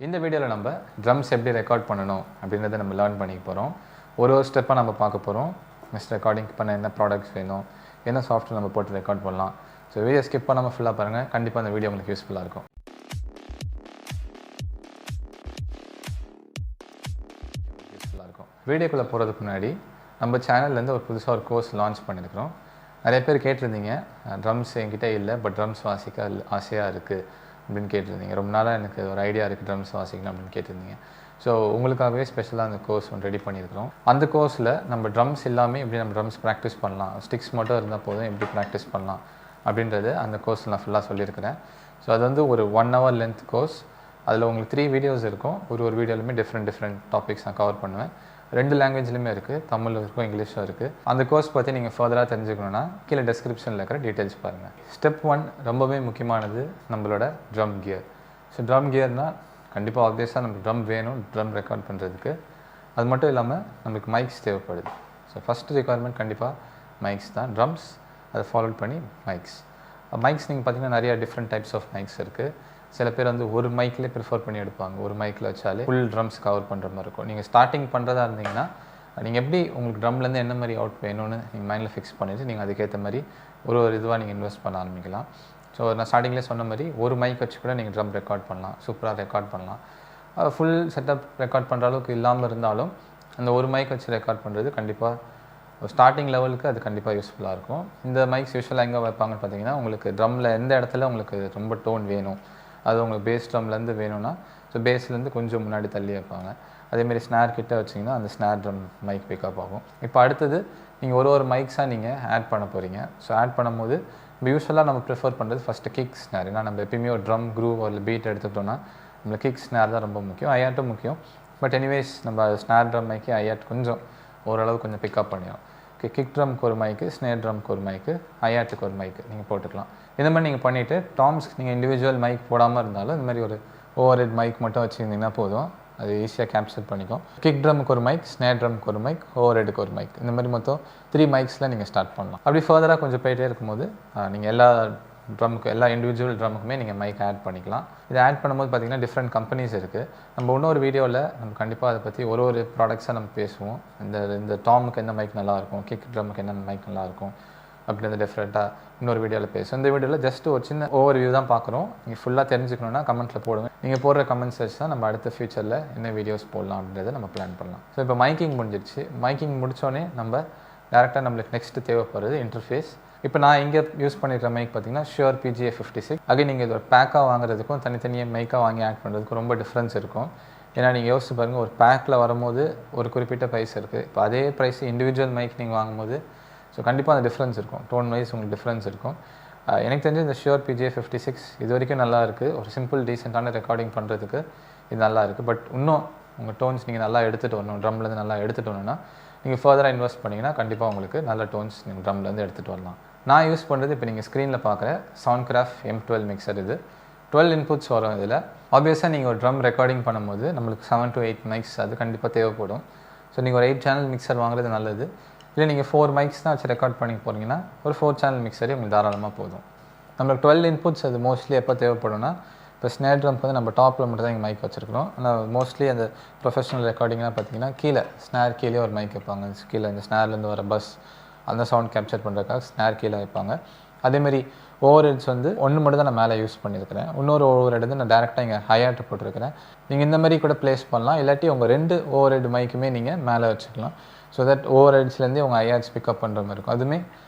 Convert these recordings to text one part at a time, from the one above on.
இந்த வீடியோவில் நம்ம ட்ரம்ஸ் எப்படி ரெக்கார்ட் பண்ணணும் அப்படின்றத நம்ம லேர்ன் பண்ணிக்க போகிறோம். ஒரு ஸ்டெப்பாக நம்ம பார்க்க போகிறோம். நெக்ஸ்ட் ரெக்கார்டிங் பண்ண என்ன ப்ராடக்ட்ஸ் வேணும், என்ன சாஃப்ட்வேர் நம்ம போட்டு ரெக்கார்ட் பண்ணலாம். ஸோ வீடியோ ஸ்கிப் பண்ணாமல் ஃபுல்லாக பாருங்கள். கண்டிப்பாக அந்த வீடியோ உங்களுக்கு யூஸ்ஃபுல்லாக இருக்கும். வீடியோக்குள்ளே போகிறதுக்கு முன்னாடி நம்ம சேனல்லேருந்து ஒரு புதுசாக ஒரு கோர்ஸ் லான்ச் பண்ணியிருக்கிறோம். நிறைய பேர் கேட்டிருந்தீங்க, ட்ரம்ஸ் என்கிட்ட இல்லை, பட் ட்ரம்ஸ் வாசிக்க ஆசையாக இருக்குது அப்படின்னு கேட்டிருந்தீங்க. ரொம்ப நாளாக எனக்கு ஒரு ஐடியா இருக்குது ட்ரம்ஸ் வாசிக்கணும் அப்படின்னு கேட்டிருந்தீங்க. ஸோ உங்களுக்காகவே ஸ்பெஷலாக அந்த கோர்ஸ் ஒன்று ரெடி பண்ணியிருக்கிறோம். அந்த கோர்ஸில் நம்ம ட்ரம்ஸ் இல்லாமல் எப்படி நம்ம ட்ரம்ஸ் ப்ராக்டிஸ் பண்ணலாம், ஸ்டிக்ஸ் மட்டும் இருந்தால் போதும் எப்படி ப்ராக்டிஸ் பண்ணலாம் அப்படின்றது அந்த கோர்ஸில் நான் ஃபுல்லாக சொல்லியிருக்கிறேன். ஸோ அது வந்து ஒரு 1 hour லென்த் கோர்ஸ். அதில் உங்களுக்கு 3 வீடியோஸ் இருக்கும். ஒரு வீடியோலையுமே டிஃப்ரெண்ட் டாபிக்ஸ் நான் கவர் பண்ணுவேன். 2 லாங்குவேஜ்லையுமே இருக்குது, தமிழ் இருக்கும், இங்கிலீஷும் இருக்குது. அந்த கோர்ஸ் பற்றி நீங்கள் ஃபர்தராக தெரிஞ்சுக்கணுன்னா கீழே டிஸ்கிரிப்ஷனில் இருக்கிற டீட்டெயில்ஸ் பாருங்கள். ஸ்டெப் 1 ரொம்பவே முக்கியமானது, நம்மளோட ட்ரம் கியர். ஸோ ட்ரம் கியர்னால் கண்டிப்பாக ஆப்வியஸாக நமக்கு ட்ரம் வேணும் ட்ரம் ரெக்கார்ட் பண்ணுறதுக்கு. அது மட்டும் இல்லாமல் நமக்கு மைக்ஸ் தேவைப்படுது. ஸோ ஃபஸ்ட்டு ரெக்குவயர்மெண்ட் கண்டிப்பாக மைக்ஸ் தான். ட்ரம்ஸ் அதை ஃபாலோ பண்ணி மைக்ஸ். மைக்ஸ் நீங்கள் பார்த்தீங்கன்னா நிறையா டிஃப்ரெண்ட் டைப்ஸ் ஆஃப் மைக்ஸ் இருக்குது. சில பேர் வந்து ஒரு மைக்லேயே ப்ரிஃபர் பண்ணி எடுப்பாங்க. ஒரு மைக்கில் வச்சாலே ஃபுல் ட்ரம்ஸ் கவர் பண்ணுற மாதிரி இருக்கும். நீங்கள் ஸ்டார்டிங் பண்ணுறதா இருந்தீங்கன்னா நீங்கள் எப்படி உங்களுக்கு ட்ரம்லேருந்து என்ன மாதிரி அவுட் வேணும்னு நீங்கள் மைண்டில் ஃபிக்ஸ் பண்ணிவிட்டு நீங்கள் அதுக்கேற்ற மாதிரி ஒரு இதுவாக நீங்கள் இன்வெஸ்ட் பண்ண ஆரம்பிக்கலாம். ஸோ நான் ஸ்டார்டிங்லேயே சொன்ன மாதிரி ஒரு மைக் வச்சு கூட நீங்கள் ட்ரம் ரெக்கார்ட் பண்ணலாம், சூப்பராக ரெக்கார்ட் பண்ணலாம். ஃபுல் செட்டப் ரெக்கார்ட் பண்ணுற அளவுக்கு இல்லாமல் இருந்தாலும் அந்த ஒரு மைக் வச்சு ரெக்கார்ட் பண்ணுறது கண்டிப்பாக ஸ்டார்டிங் லெவலுக்கு அது கண்டிப்பாக யூஸ்ஃபுல்லாக இருக்கும். இந்த மைக்ஸ் யூஸ்வலாக எங்கே வைப்பாங்கன்னு பார்த்தீங்கன்னா, உங்களுக்கு ட்ரம்மில் எந்த இடத்துல உங்களுக்கு ரொம்ப டோன் வேணும், அது உங்களுக்கு பேஸ் ட்ரம்லேருந்து வேணும்னா ஸோ பேஸ்லேருந்து கொஞ்சம் முன்னாடி தள்ளி வைப்பாங்க. அதேமாதிரி ஸ்னார் கிட்ட வச்சிங்கன்னா அந்த ஸ்னார் ட்ரம் மைக் பிக்கப் ஆகும். இப்போ அடுத்தது நீங்கள் ஒரு மைக்ஸாக நீங்கள் ஆட் பண்ண போகிறீங்க. ஸோ ஆட் பண்ணும்போது இப்போ யூஸ்வலாக நம்ம ப்ரிஃபர் பண்ணுறது ஃபஸ்ட்டு கிக் ஸ்னார். ஏன்னா நம்ம எப்பயுமே ஒரு ட்ரம் க்ரூவ் ஒரு பீட் எடுத்துக்கிட்டோம்னா நம்மளுக்கு கிக் ஸ்னார் தான் ரொம்ப முக்கியம், ஐஆட்டும் முக்கியம். பட் எனிவேஸ் நம்ம ஸ்னார் ட்ரம் மைக்கு ஐஆட் கொஞ்சம் ஓரளவு கொஞ்சம் பிக்கப் பண்ணிடும். கிக் ட்ரம்க்கு ஒரு மைக்கு, ஸ்னேர் ட்ரம்க்கு ஒரு மைக்கு, ஐஆட்டுக்கு ஒரு மைக்கு நீங்கள் போட்டுக்கலாம். இந்த மாதிரி நீங்கள் பண்ணிவிட்டு டாம்ஸ்க்கு நீங்கள் இண்டிவிஜுவல் மைக் போடாமல் இருந்தாலும் இந்த மாதிரி ஒரு ஓவர் ஹெட் மைக் மட்டும் வச்சுருந்தீங்கன்னா போதும், அது ஈஸியாக கேப்சர் பண்ணிக்கும். கிக் ட்ரம்க்கு ஒரு மைக், ஸ்னேர் ட்ரம்க்கு ஒரு மைக், ஓவர் ஹெட்டுக்கு ஒரு மைக், இந்த மாதிரி மொத்தம் 3 மைக்ஸில் நீங்கள் ஸ்டார்ட் பண்ணலாம். அப்படி ஃபர்தராக கொஞ்சம் போயிட்டே இருக்கும்போது நீங்கள் எல்லா இண்டிவிஜுவல் ட்ரம்முக்குமே நீங்கள் மைக் ஆட் பண்ணிக்கலாம். இதை ஆட் பண்ணும்போது பார்த்தீங்கன்னா டிஃப்ரெண்ட் கம்பெனிஸ் இருக்குது. நம்ம இன்னொரு வீடியோவில் நம்ம கண்டிப்பாக அதை பற்றி ஒரு ப்ராடக்ட்ஸாக நம்ம பேசுவோம். இந்த டாமுக்கு எந்த மைக் நல்லாயிருக்கும், கிக் ட்ரம்முக்கு என்ன மைக் நல்லாயிருக்கும் அப்படின்றத டிஃப்ரெண்ட்டாக இன்னொரு வீடியோவில் பேசுவோம். இந்த வீடியோவில் ஜஸ்ட் ஒரு சின்ன ஓவர் வியூ தான் பார்க்குறோம். நீங்கள் ஃபுல்லாக தெரிஞ்சுக்கணுன்னா கமெண்ட்டில் போடுங்க. நீங்கள் போடுற கமெண்ட்ஸ் வச்சு தான் நம்ம அடுத்த ஃபியூச்சரில் என்ன வீடியோஸ் போடலாம் அப்படின்றத நம்ம பிளான் பண்ணலாம். ஸோ இப்போ மைக்கிங் முடிஞ்சிடுச்சு. மைக்கிங் முடித்தோடனே நம்ம டேரெக்டாக நம்மளுக்கு நெக்ஸ்ட்டு தேவைப்படுறது இன்டர்ஃபேஸ். இப்போ நான் இங்கே யூஸ் பண்ணிடுற மைக் பார்த்தீங்கன்னா ஷுர் PGA56. அகைன் நீங்கள் இது ஒரு பேக்காக வாங்குறதுக்கும் தனித்தனியாக மைக்காக வாங்கி ஆட் பண்ணுறதுக்கும் ரொம்ப டிஃப்ரென்ஸ் இருக்கும். ஏன்னா நீங்கள் யோசிச்சு பாருங்கள், ஒரு பேக்கில் வரும்போது ஒரு குறிப்பிட்ட ப்ரைஸ் இருக்குது. இப்போ அதே ப்ரைஸ் இண்டிவிஜுவல் மைக் நீங்கள் வாங்கும்போது ஸோ கண்டிப்பாக அந்த டிஃப்ரென்ஸ் இருக்கும், டோன் வைஸ் உங்களுக்கு டிஃப்ரென்ஸ் இருக்கும். எனக்கு தெரிஞ்சு இந்த ஷுர் PGA56 இது வரைக்கும் நல்லா இருக்குது. ஒரு சிம்பிள் டீசெண்டான ரெக்கார்டிங் பண்ணுறதுக்கு இது நல்லா இருக்குது. பட் இன்னும் உங்கள் டோன்ஸ் நீங்கள் நல்லா எடுத்துகிட்டு வரணும், ட்ரம்லேருந்து நல்லா எடுத்துகிட்டு வரணும்னா நீங்கள் ஃபர்தராக இன்வெஸ்ட் பண்ணிங்கன்னா கண்டிப்பாக உங்களுக்கு நல்ல டோன்ஸ் நீங்கள் ட்ரம்லேருந்து எடுத்துகிட்டு வரலாம். நான் யூஸ் பண்ணுறது இப்போ நீங்கள் ஸ்க்ரீனில் பார்க்குற சவுண்ட்கிராஃப்ட் M12 மிக்சர். இது 12 இன்புட்ஸ் வரும். இதில் ஆப்வியஸாக நீங்கள் ஒரு ட்ரம் ரெக்கார்டிங் பண்ணும்போது நம்மளுக்கு 7 to 8 மைக்ஸ் அது கண்டிப்பாக தேவைப்படும். ஸோ நீங்கள் ஒரு 8 சேனல் மிக்சர் வாங்குறது நல்லது. இல்லை நீங்கள் 4 மைக்ஸ் தான் வச்சு ரெக்கார்ட் பண்ணி போகிறீங்கன்னா ஒரு 4 சேனல் மிக்சரே உங்களுக்கு தாராளமாக போதும். நம்மளுக்கு 12 இன்புட்ஸ் அது மோஸ்ட்லி எப்போ தேவைப்படும்னா, இப்போ ஸ்னேர் ட்ரம்க்கு வந்து நம்ம டாப்பில் மட்டும் தான் இங்கே மைக் வச்சுருக்கிறோம். ஆனால் மோஸ்ட்லி அந்த ப்ரொஃபஷனல் ரெக்கார்டிங்லாம் பார்த்தீங்கன்னா கீழே ஸ்னேர் கீழே ஒரு மைக் வைப்பாங்க. கீழே இந்த ஸ்னேர்லேருந்து வர பஸ் அந்த சவுண்ட் கேப்சர் பண்ணுறதுக்காக ஸ்னேர் கீழே வைப்பாங்க. அதேமாதிரி ஓவர் ஹெட்ஸ் வந்து ஒன்று மட்டும் தான் நான் மேலே யூஸ் பண்ணியிருக்கிறேன். இன்னொரு ஓவர் ஹெட் வந்து நான் டேரெக்டாக இங்கே ஹையாட்டு போட்டிருக்கிறேன். நீங்கள் இந்த மாதிரி கூட ப்ளேஸ் பண்ணலாம். இல்லாட்டி உங்கள் 2 ஓவர் ஹெட் மைக்குமே நீங்கள் மேலே வச்சுக்கலாம். ஸோ தட் ஓவர் ஹெட்ஸ்லேருந்தே உங்கள் ஐஆட்ஸ் பிக்கப் பண்ணுற மாதிரி இருக்கும். அதுவுமே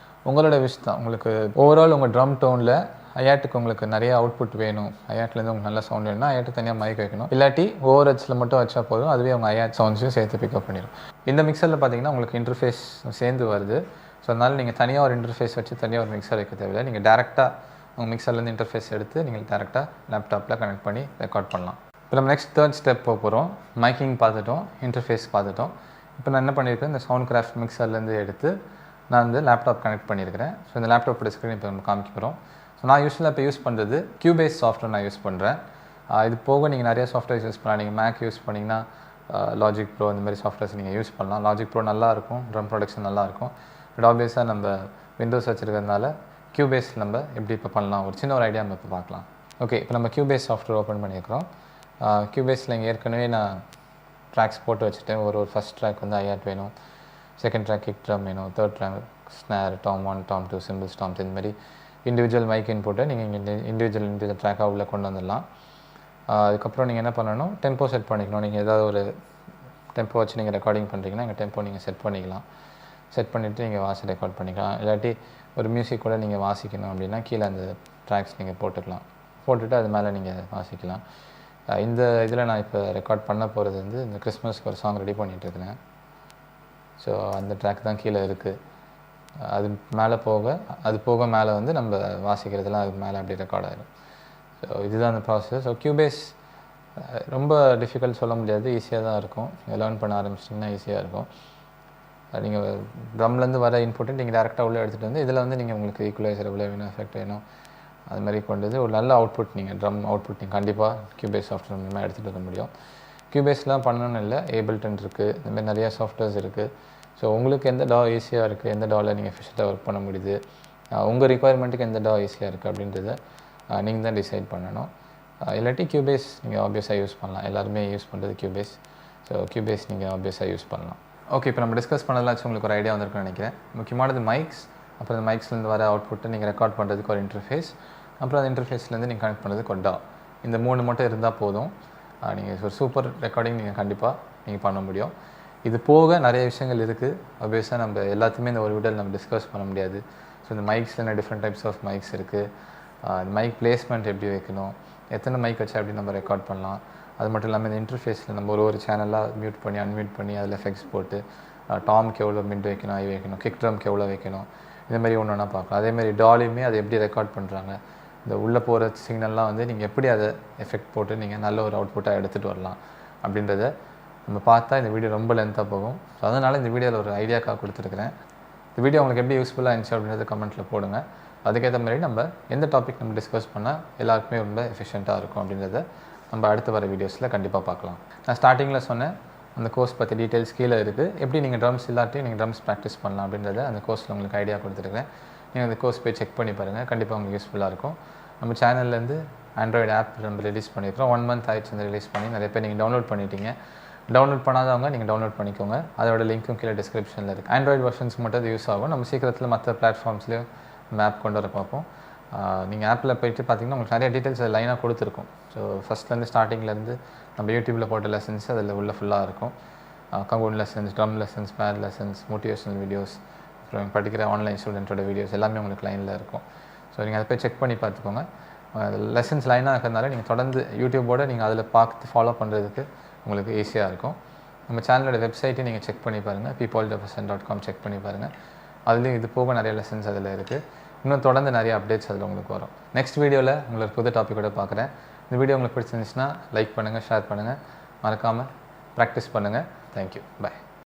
உங்களோட விஷ் தான். உங்களுக்கு ஓவரால் உங்கள் ட்ரம் டோனில் ஐஆட்டுக்கு உங்களுக்கு நிறைய அவுட்புட் வேணும், ஐஆட்லேருந்து உங்களுக்கு நல்ல சவுண்ட் வேணும்னா ஐஆட்டுக்கு தனியாக மைக் வைக்கணும். இல்லாட்டி ஓவர் ஹெட்ஸில் மட்டும் வச்சா போதும், அதுவே உங்கள் ஐஆட் சவுண்ட்ஸையும் சேர்த்து பிக்கப் பண்ணிடும். இந்த மிக்சரில் பார்த்தீங்கன்னா உங்களுக்கு இன்டர்ஃபேஸ் சேர்ந்து வருது. ஸோ அதனால் நீங்கள் தனியாக ஒரு இன்டர்ஃபேஸ் வச்சு தனியாக ஒரு மிக்சர் வைக்க தேவையில்லை. நீங்கள் டேரெக்டாக உங்கள் மிக்சர்லேருந்து இன்டர்ஃபேஸ் எடுத்து நீங்கள் டேரெக்டாக லேப்டாப்பில் கனெக்ட் பண்ணி ரெக்கார்ட் பண்ணலாம். இப்போ நம்ம நெக்ஸ்ட் 3rd ஸ்டெப் போக போகிறோம். மைக்கிங் பார்த்துட்டோம், இன்டர்ஃபேஸ் பார்த்துட்டோம். இப்போ நான் என்ன பண்ணியிருக்கேன், இந்த சவுண்ட்கிராஃப்ட் மிக்சர்லேருந்து எடுத்து நான் வந்து லேப்டாப் கனெக்ட் பண்ணியிருக்கிறேன். ஸோ இந்த லேப்டாப்போட ஸ்க்ரீன் இப்போ நம்ம காமிக்க போகிறோம். ஸோ நான் யூஸ்வலாக இப்போ யூஸ் பண்ணுறது Cubase சாஃப்ட்வேர் நான் யூஸ் பண்ணுறேன். இது போக நீங்கள் நிறைய சாஃப்ட்வேர்ஸ் யூஸ் பண்ணலாம். நீங்கள் மேக் யூஸ் பண்ணிங்கன்னா லாஜிக் ப்ரோ இந்த மாதிரி சாஃப்ட்வேர்ஸ் நீங்கள் யூஸ் பண்ணலாம். லாஜிக் ப்ரோ நல்லாயிருக்கும், ட்ரம் ப்ரொடக்ஷன் நல்லாயிருக்கும். பட் ஆப்வியஸாக நம்ம விண்டோஸ் வச்சுருக்கிறதுனால Cubase நம்ம எப்படி இப்போ பண்ணலாம், ஒரு சின்ன ஒரு ஐடியா நம்ம இப்போ பார்க்கலாம். ஓகே, இப்போ நம்ம Cubase சாஃப்ட்வேர் ஓப்பன் பண்ணியிருக்கிறோம். கியூபேஸில் இங்கே ஏற்கனவே நான் ட்ராக்ஸ் போட்டு வச்சுட்டேன். ஒரு ஃபஸ்ட் ட்ராக் வந்து ஐஆட் வேணும், செகண்ட் ட்ராக் கிக் ட்ரம் வேணும், third track ஸ்னேர், Tom 1, Tom 2, symbols, Tom's, இந்த மாதிரி இண்டிவிஜுவல் மைக் இன்புட்டை நீங்கள் இங்கே இண்டிவிஜுவல் ட்ராக்காக உள்ளே கொண்டு வந்துடலாம். அதுக்கப்புறம் நீங்கள் என்ன பண்ணணும், டெம்போ செட் பண்ணிக்கணும். நீங்கள் ஏதாவது ஒரு டெம்போ வச்சு நீங்கள் ரெக்கார்டிங் பண்ணுறீங்கன்னா எங்கள் டெம்போ நீங்கள் செட் பண்ணிக்கலாம். செட் பண்ணிவிட்டு நீங்கள் வாசி ரெக்கார்ட் பண்ணிக்கலாம். இல்லாட்டி ஒரு மியூசிக் கூட நீங்கள் வாசிக்கணும் அப்படின்னா கீழே அந்த ட்ராக்ஸ் நீங்கள் போட்டுக்கலாம். போட்டுட்டு அது மேலே நீங்கள் வாசிக்கலாம். இந்த இதில் நான் இப்போ ரெக்கார்ட் பண்ண போகிறது வந்து இந்த கிறிஸ்மஸ்க்கு ஒரு சாங் ரெடி பண்ணிகிட்ருக்கிறேன். ஸோ அந்த ட்ராக் தான் கீழே இருக்குது. அது மேலே அது போக மேலே வந்து நம்ம வாசிக்கிறதுலாம் அதுக்கு மேலே அப்படி ரெக்கார்ட் ஆகிடும். ஸோ இதுதான் அந்த ப்ராசஸ். ஸோ கியூபேஸ் ரொம்ப டிஃபிகல்ட் சொல்ல முடியாது, ஈஸியாக தான் இருக்கும். நீங்கள் லேர்ன் பண்ண ஆரம்பிச்சிட்டிங்கன்னா ஈஸியாக இருக்கும். நீங்கள் ட்ரம்லேருந்து வர இன்புட்டு நீங்கள் டேரெக்டாக உள்ளே எடுத்துகிட்டு வந்து இதில் வந்து நீங்கள் உங்களுக்கு ஈக்குவலைசர் எவ்வளோ வேணும், எஃபெக்ட் வேணும், அது மாதிரி கொண்டு வந்து ஒரு நல்ல அவுட்புட் நீங்கள் ட்ரம் அவுட்புட் நீங்கள் கண்டிப்பாக கியூபேஸ் சாஃப்ட்வேர் மூலமாக எடுத்துகிட்டு வர முடியும். கியூபேஸ்லாம் பண்ணணும்னு இல்லை, ஏபிள்டன் இருக்குது, இந்தமாதிரி நிறையா சாஃப்ட்வேர்ஸ் இருக்குது. ஸோ உங்களுக்கு எந்த டா ஈஸியாக இருக்குது, எந்த டாவில் நீங்கள் எஃபிஷியண்ட்டாக ஒர்க் பண்ண முடியுது, உங்கள் ரிக்குவயர்மெண்ட்டுக்கு எந்த டா ஈஸியாக இருக்குது அப்படின்றத நீங்கள் தான் டிசைட் பண்ணணும். இல்லாட்டி கியூபேஸ் நீங்கள் ஆப்வியஸாக யூஸ் பண்ணலாம். எல்லாருமே யூஸ் பண்ணுறது கியூபேஸ். ஸோ கியூபேஸ் நீங்கள் ஆப்வியஸாக யூஸ் பண்ணலாம். ஓகே, இப்போ நம்ம டிஸ்கஸ் பண்ணதெல்லாம் உங்களுக்கு ஒரு ஐடியா வந்திருக்குன்னு நினைக்கிறேன். முக்கியமானது மைக்ஸ், அப்புறம் அந்த மைக்ஸ்லேருந்து வர அவுட்புட்டை நீங்கள் ரெக்கார்ட் பண்ணுறதுக்கு ஒரு இன்டர்ஃபேஸ், அப்புறம் அந்த இன்டர்ஃபேஸ்லேருந்து நீங்கள் கனெக்ட் பண்ணுறதுக்கு ஒரு டா. இந்த 3 மட்டும் இருந்தால் போதும். நீங்கள் ஒரு சூப்பர் ரெக்கார்டிங் நீங்கள் கண்டிப்பாக நீங்கள் பண்ண முடியும். இது போக நிறைய விஷயங்கள் இருக்குது. ஆப்வியஸாக நம்ம எல்லாத்தையுமே இந்த ஒரு வீடியோவில் நம்ம டிஸ்கஸ் பண்ண முடியாது. ஸோ இந்த மைக்ஸில் என்ன டிஃப்ரெண்ட் டைப்ஸ் ஆஃப் மைக்ஸ் இருக்குது, இந்த மைக் பிளேஸ்மெண்ட் எப்படி வைக்கணும், எத்தனை மைக் வச்சு அப்படி நம்ம ரெக்கார்ட் பண்ணலாம், அது மட்டும் இல்லாமல் இந்த இன்டர்ஃபேஸில் நம்ம ஒரு சேனலாக மியூட் பண்ணி அன்மியூட் பண்ணி அதில் எஃபெக்ட்ஸ் போட்டு டாம்க்கு எவ்வளோ மிட் வைக்கணும், ஐ வைக்கணும், கிக் ட்ரம்க்கு எவ்வளோ வைக்கணும், இந்த மாதிரி ஒன்று ஒன்றா பார்க்கலாம். அதேமாதிரி டாலையுமே அதை எப்படி ரெக்கார்ட் பண்ணுறாங்க, இந்த உள்ளே போகிற சிக்னல்லாம் வந்து நீங்கள் எப்படி அதை எஃபெக்ட் போட்டு நீங்கள் நல்ல ஒரு அவுட்புட்டாக எடுத்துகிட்டு வரலாம் அப்படின்றத நம்ம பார்த்தா இந்த வீடியோ ரொம்ப லென்த்தாக போகும். ஸோ அதனால் இந்த வீடியோவில் ஒரு ஐடியாக்காக கொடுத்துருக்குறேன். இந்த வீடியோ உங்களுக்கு எப்படி யூஸ்ஃபுல்லாக இருந்துச்சு அப்படின்றத கமெண்ட்டில் போடுங்க. அதுக்கேற்ற மாதிரி நம்ம எந்த டாபிக் நம்ம டிஸ்கஸ் பண்ணால் எல்லாருக்குமே ரொம்ப எஃபிஷியண்ட்டாக இருக்கும் அப்படின்றத நம்ம அடுத்து வர வீடியோஸில் கண்டிப்பாக பார்க்கலாம். நான் ஸ்டார்டிங்கில் சொன்னேன் அந்த கோர்ஸ் பற்றி டீட்டெயில்ஸ் கீழே இருக்குது. எப்படி நீங்கள் ட்ரம்ஸ் இல்லாட்டி நீங்கள் ட்ரம்ஸ் ப்ராக்டிஸ் பண்ணலாம் அப்படின்றத அந்த கோர்ஸில் உங்களுக்கு ஐடியா கொடுத்துருக்கேன். நீங்கள் அந்த கோர்ஸ் போய் செக் பண்ணி பாருங்கள், கண்டிப்பாக உங்களுக்கு யூஸ்ஃபுல்லாக இருக்கும். நம்ம சேனல்லேருந்து ஆண்ட்ராய்டு ஆப் நம்ம ரிலீஸ் பண்ணியிருக்கிறோம். 1 month ஆயிடுச்சு அந்த ரிலீஸ் பண்ணி. நிறைய பேர் நீங்கள் டவுன்லோட் பண்ணிட்டீங்க. டவுன்லோட் பண்ணாதவங்க நீங்கள் டவுன்லோட் பண்ணிக்கோங்க. அதோட லிங்க்கும் கீழே டிஸ்கிரிப்ஷனில் இருக்குது. ஆண்ட்ராய்டு வெர்ஷன்ஸ் மட்டும் அது யூஸ் ஆகும். நம்ம சீக்கிரத்தில் மற்ற பிளாட்ஃபார்ம்ஸ்லேயும் நம்ம ஆப் கொண்டு வர பார்ப்போம். நீங்கள் ஆப்பில் போய்ட்டு பார்த்தீங்கன்னா உங்களுக்கு நிறைய டீட்டெயில்ஸ் லைனாக கொடுத்துருக்கும். ஸோ ஃபஸ்ட்லேருந்து ஸ்டார்டிங்லேருந்து நம்ம யூடியூப்பில் போட்ட லெசன்ஸ் அதில் உள்ள ஃபுல்லாக இருக்கும். கங்கோன் lessons, drum lessons, pad lessons, motivational videos, அப்புறம் படிக்கிற ஆன்லைன் ஸ்டூடெண்ட்டோட வீடியோஸ் எல்லாமே உங்களுக்கு லைனில் இருக்கும். ஸோ நீங்கள் அதை போய் செக் பண்ணி பார்த்துக்கோங்க. லெசன்ஸ் லைனாக இருக்கிறதுனால நீங்கள் தொடர்ந்து யூடியூப்போடு நீங்கள் அதில் பார்த்து ஃபாலோ பண்ணுறதுக்கு உங்களுக்கு ஈஸியாக இருக்கும். நம்ம சேனலோட வெப்சைட்டையும் நீங்கள் செக் பண்ணி பாருங்கள், peopledeficient.com செக் பண்ணி பாருங்கள். அதுலேயும் இது போக நிறைய லெசன்ஸ் அதில் இருக்குது. இன்னும் தொடர்ந்து நிறைய அப்டேட்ஸ் அதில் உங்களுக்கு வரும். நெக்ஸ்ட் வீடியோவில் உங்களுக்கு புது டாப்பிக்கோட பார்க்குறேன். இந்த வீடியோ உங்களுக்கு பிடிச்சிருந்துச்சுன்னா லைக் பண்ணுங்கள், ஷேர் பண்ணுங்கள், மறக்காமல் ப்ராக்டிஸ் பண்ணுங்கள். Thank you, by.